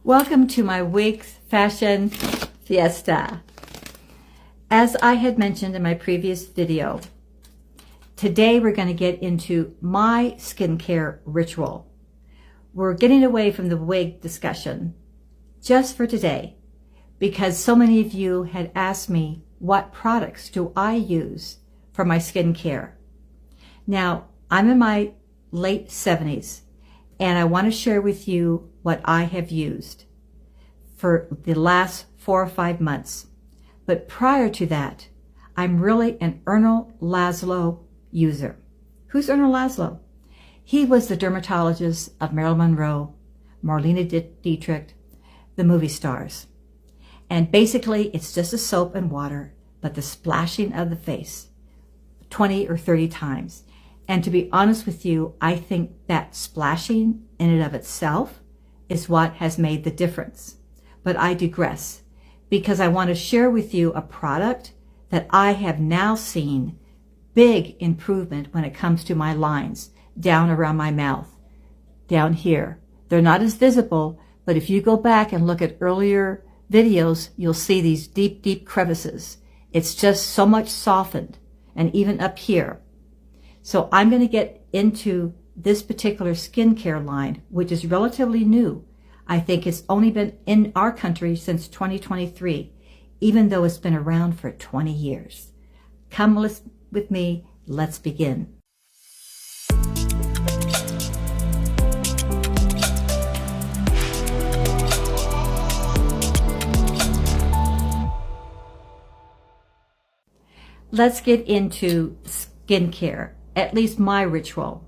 Welcome to my wig fashion fiesta. As I had mentioned in my previous video, today we're going to get into my skincare ritual. We're getting away from the wig discussion just for today because so many of you had asked me what products do I use for my skincare. Now, I'm in my late 70s and I want to share with you what I have used for the last 4 or 5 months. But prior to that, I'm really an Ernest Laszlo user. Who's Ernest Laszlo? He was the dermatologist of Marilyn Monroe, Marlene Dietrich, the movie stars. And basically, it's just a soap and water, but the splashing of the face 20 or 30 times. And to be honest with you, I think that splashing in and of itself is what has made the difference. But I digress because I want to share with you a product that I have now seen big improvement when it comes to my lines down around my mouth, down here. They're not as visible, but if you go back and look at earlier videos, you'll see these deep, deep crevices. It's just so much softened, and even up here. So I'm going to get into this particular skincare line, which is relatively new. I think it's only been in our country since 2023, even though it's been around for 20 years. Come with me, let's begin. Let's get into skincare, at least my ritual.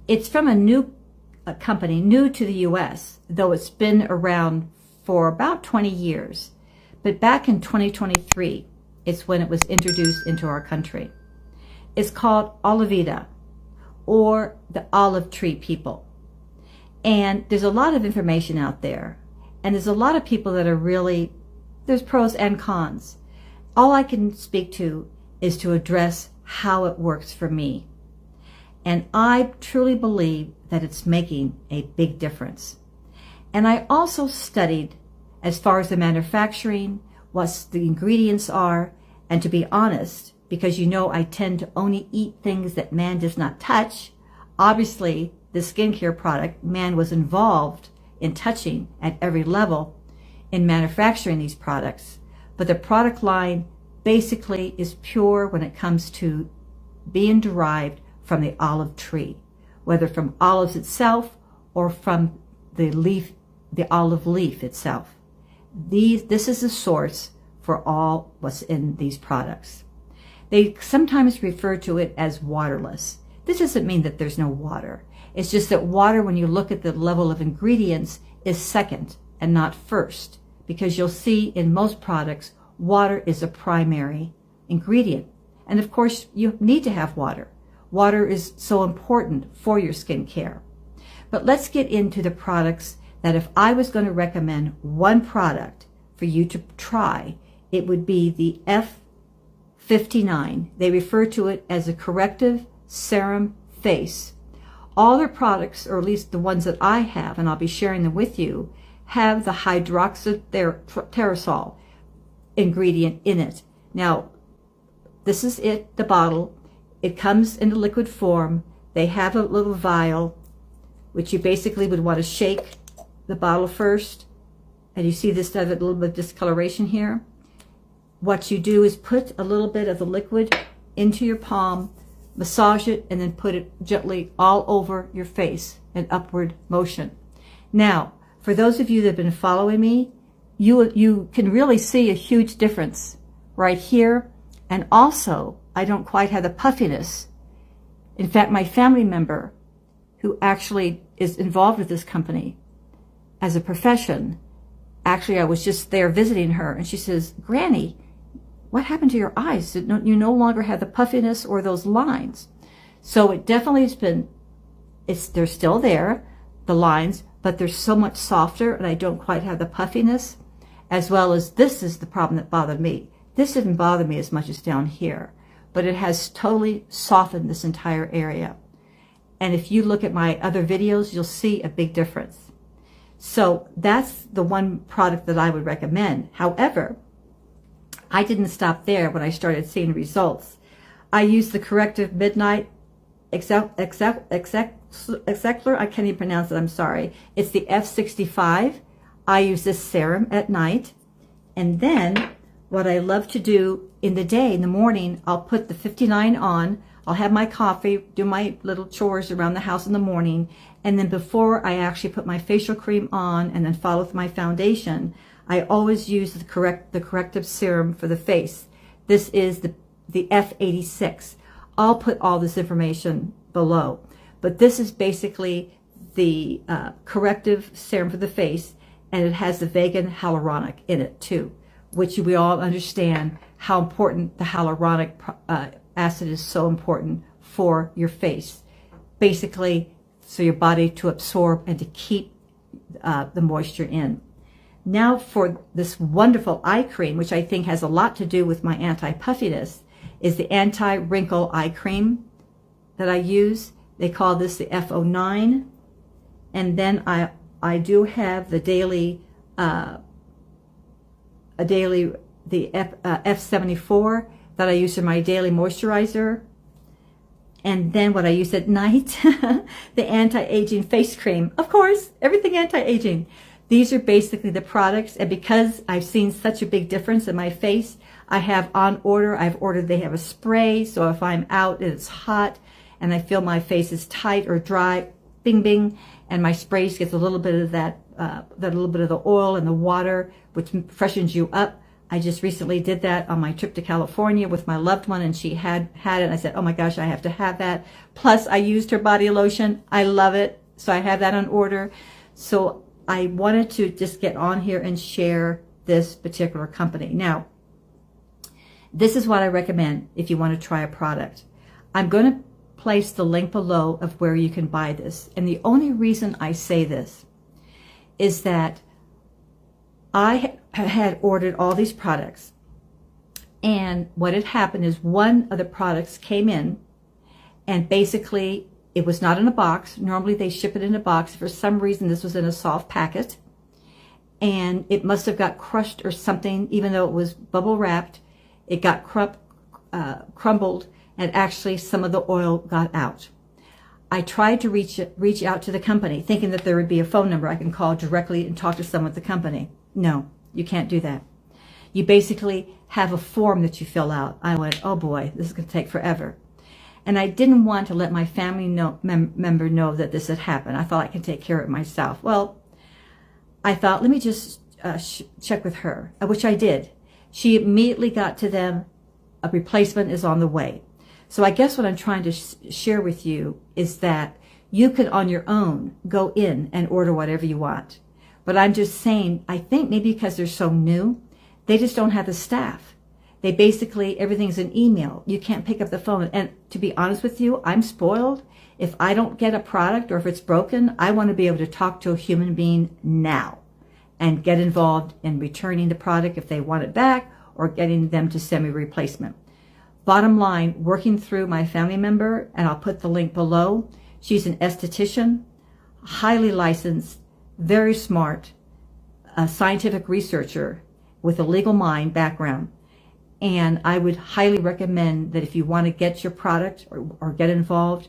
It's from a company new to the US, though it's been around for about 20 years. But back in 2023, it's when it was introduced into our country. It's called Oliveda, or the olive tree people. And there's a lot of information out there. And there's a lot of people that are really, there's pros and cons. All I can speak to is to address how it works for me. And I truly believe that it's making a big difference. And I also studied as far as the manufacturing, what the ingredients are, and to be honest, because you know I tend to only eat things that man does not touch, obviously the skincare product, man was involved in touching at every level in manufacturing these products. But the product line basically is pure when it comes to being derived from the olive tree, whether from olives itself or from the leaf, the olive leaf itself. This is the source for all what's in these products. They sometimes refer to it as waterless. This doesn't mean that there's no water. It's just that water, when you look at the level of ingredients, is second and not first, because you'll see in most products, water is a primary ingredient. And of course, you need to have water. Water is so important for your skincare. But let's get into the products that if I was going to recommend one product for you to try, it would be the F59. They refer to it as a corrective serum face. All their products, or at least the ones that I have, and I'll be sharing them with you, have the hydroxytyrosol ingredient in it. Now, this is it, the bottle. It comes in a liquid form. They have a little vial, which you basically would want to shake the bottle first. And you see this does a little bit of discoloration here. What you do is put a little bit of the liquid into your palm, massage it, and then put it gently all over your face in upward motion. Now, for those of you that have been following me, you can really see a huge difference right here. And also, I don't quite have the puffiness. In fact, my family member, who actually is involved with this company as a profession, actually I was just there visiting her, and she says, "Granny, what happened to your eyes? You no longer have the puffiness or those lines." So it definitely has been, they're still there, the lines, but they're so much softer, and I don't quite have the puffiness, as well as this is the problem that bothered me. This didn't bother me as much as down here, but it has totally softened this entire area. And if you look at my other videos, you'll see a big difference. So that's the one product that I would recommend. However, I didn't stop there when I started seeing results. I used the Corrective Midnight Execler. I can't even pronounce it, I'm sorry. It's the F65. I use this serum at night. And then what I love to do in the day, in the morning, I'll put the 59 on. I'll have my coffee, do my little chores around the house in the morning. And then before I actually put my facial cream on and then follow with my foundation, I always use the corrective serum for the face. This is the F86. I'll put all this information below. But this is basically the corrective serum for the face, and it has the vegan hyaluronic in it too, which we all understand how important the hyaluronic acid is, so important for your face. Basically, so your body to absorb and to keep the moisture in. Now for this wonderful eye cream, which I think has a lot to do with my anti-puffiness, is the anti-wrinkle eye cream that I use. They call this the F09. And then I do have the daily, the F74 that I use for my daily moisturizer. And then what I use at night, the anti-aging face cream. Of course, everything anti-aging. These are basically the products, and because I've seen such a big difference in my face, I have on order, they have a spray, so if I'm out and it's hot and I feel my face is tight or dry, bing bing, and my sprays gets a little bit of that little bit of the oil and the water, which freshens you up. I just recently did that on my trip to California with my loved one, and she had it, and I said, oh my gosh, I have to have that. Plus, I used her body lotion. I love it, so I have that on order. So I wanted to just get on here and share this particular company. Now, this is what I recommend if you want to try a product. I'm going to place the link below of where you can buy this. And the only reason I say this is that I had ordered all these products, and what had happened is one of the products came in, and basically it was not in a box. Normally they ship it in a box. For some reason this was in a soft packet, and it must have got crushed or something. Even though it was bubble wrapped, it got crumbled, and actually some of the oil got out. I tried to reach out to the company, thinking that there would be a phone number I can call directly and talk to someone at the company. No, you can't do that. You basically have a form that you fill out. I went, oh boy, this is going to take forever. And I didn't want to let my family member know that this had happened. I thought I could take care of it myself. Well, I thought, let me just check with her, which I did. She immediately got to them, a replacement is on the way. So I guess what I'm trying to share with you is that you could on your own go in and order whatever you want. But I'm just saying, I think maybe because they're so new, they just don't have the staff. They basically, everything's an email. You can't pick up the phone. And to be honest with you, I'm spoiled. If I don't get a product or if it's broken, I want to be able to talk to a human being now and get involved in returning the product if they want it back or getting them to send me a replacement. Bottom line, working through my family member, and I'll put the link below. She's an esthetician, highly licensed, very smart, a scientific researcher with a legal mind background. And I would highly recommend that if you want to get your product or get involved,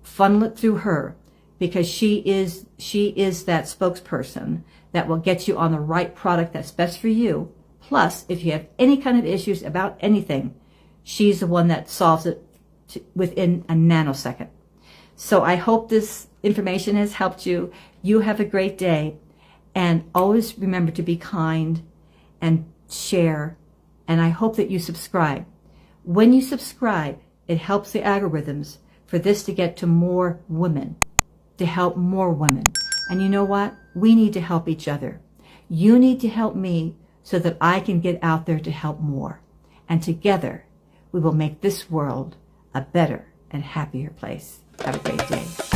funnel it through her, because she is that spokesperson that will get you on the right product that's best for you. Plus, if you have any kind of issues about anything, she's the one that solves it within a nanosecond. So I hope this information has helped you. You have a great day, and always remember to be kind and share. And I hope that you subscribe. When you subscribe, it helps the algorithms for this to get to more women, to help more women. And you know what? We need to help each other. You need to help me so that I can get out there to help more. And together, we will make this world a better and happier place. Have a great day.